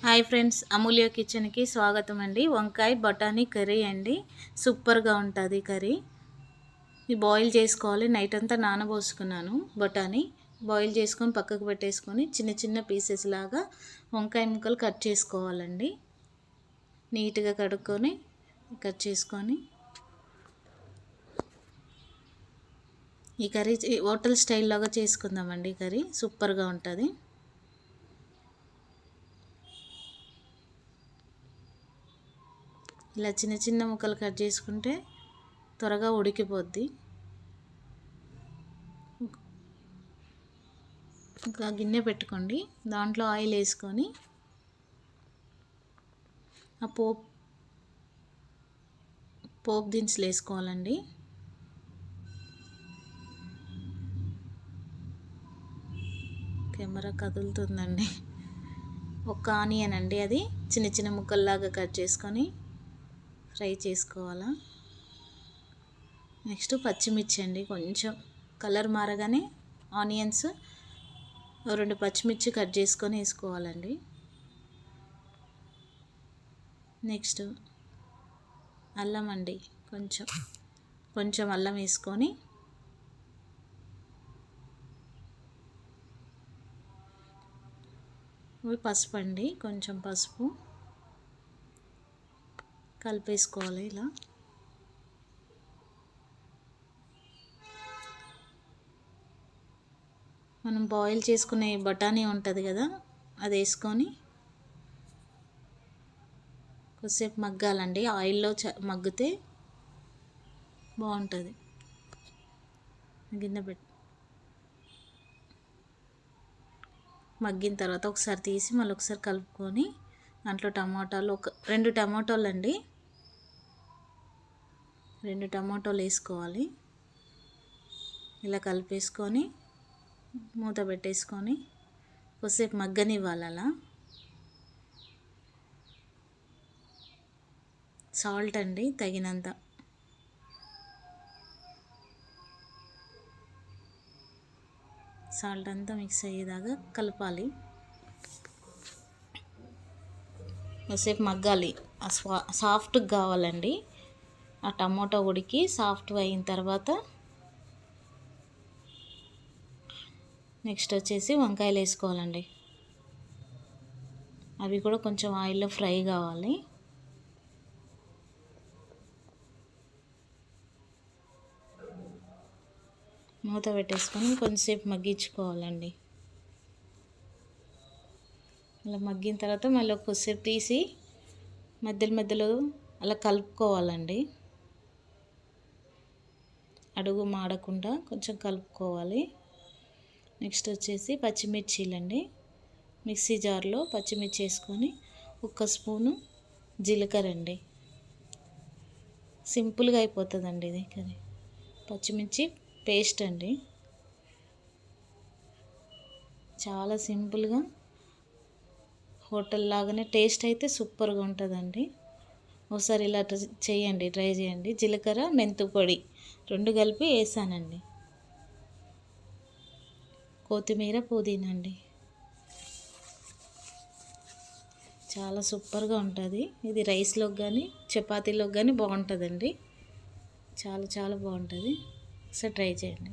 Hi friends, అమూల్య కిచెన్కి స్వాగతం అండి. వంకాయ బఠానీ కర్రీ అండి. సూపర్గా ఉంటుంది కర్రీ. ఇది బాయిల్ చేసుకోవాలి. నైట్ అంతా నానబోసుకున్నాను. బఠానీ బాయిల్ చేసుకొని పక్కకు పెట్టేసుకొని చిన్న చిన్న పీసెస్ లాగా వంకాయ ముక్కలు కట్ చేసుకోవాలండి. నీట్గా కడుక్కొని కట్ చేసుకొని ఈ కర్రీ హోటల్ స్టైల్ లాగా చేసుకుందామండి. కర్రీ సూపర్గా ఉంటుంది. ఇలా చిన్న చిన్న ముక్కలు కట్ చేసుకుంటే త్వరగా ఉడికిపోద్ది. ఇంకా గిన్నె పెట్టుకోండి. దాంట్లో ఆయిల్ వేసుకొని ఆ పోపు దినుసులు వేసుకోవాలండి. కెమెరా కదులుతుందండి. ఒక ఆనియన్ అండి, అది చిన్న చిన్న ముక్కల్లాగా కట్ చేసుకొని ఫ్రై చేసుకోవాలా. నెక్స్ట్ పచ్చిమిర్చి అండి, కొంచెం కలర్ మారగానే ఆనియన్స్ 2 పచ్చిమిర్చి కట్ చేసుకొని వేసుకోవాలండి. నెక్స్ట్ అల్లం అండి, కొంచెం అల్లం వేసుకొని పసుపు అండి, కొంచెం పసుపు కలిపేసుకోవాలి. ఇలా మనం బాయిల్ చేసుకునే బఠానీ ఉంటుంది కదా, అది వేసుకొని కొద్దిసేపు మగ్గాలండి. ఆయిల్లో మగ్గితే బాగుంటుంది. గిన్నె పెట్టి మగ్గిన తర్వాత ఒకసారి తీసి మళ్ళీ ఒకసారి కలుపుకొని దాంట్లో టమాటాలు 2 టమాటాలు అండి, 2 టమాటాలు వేసుకోవాలి. ఇలా కలిపేసుకొని మూత పెట్టేసుకొని కొద్దిసేపు మగ్గనివ్వాలి. అలా సాల్ట్ అండి తగినంత, సాల్ట్ అంతా మిక్స్ అయ్యేదాకా కలపాలి. కొద్దిసేపు మగ్గాలి. సాఫ్ట్గా కావాలండి. ఆ టమాటో ఉడికి సాఫ్ట్గా అయిన తర్వాత నెక్స్ట్ వచ్చేసి వంకాయలు వేసుకోవాలండి. అవి కూడా కొంచెం ఆయిల్లో ఫ్రై కావాలి. మూత పెట్టేసుకొని కొంచెంసేపు మగ్గించుకోవాలండి. అలా మగ్గిన తర్వాత మళ్ళీ కొద్దిసేపు తీసి మధ్యలో అలా కలుపుకోవాలండి. అడుగు మాడకుండా కొంచెం కలుపుకోవాలి. నెక్స్ట్ వచ్చేసి పచ్చిమిర్చీలండి. మిక్సీ జార్లో పచ్చిమిర్చి వేసుకొని 1 స్పూను జీలకర్ర అండి. సింపుల్గా అయిపోతుందండి ఇది కర్రీ. పచ్చిమిర్చి పేస్ట్ అండి, చాలా సింపుల్గా హోటల్ లాగానే టేస్ట్ అయితే సూపర్గా ఉంటుందండి. ఒకసారి ఇలా ట్రై చేయండి. జీలకర్ర మెంతు పొడి 2 కలిపి వేసానండి. కొత్తిమీర పుదీనా అండి. చాలా సూపర్గా ఉంటుంది ఇది. రైస్లోకి కానీ చపాతీలోకి కానీ బాగుంటుందండి. చాలా బాగుంటుంది. ఒకసారి ట్రై చేయండి.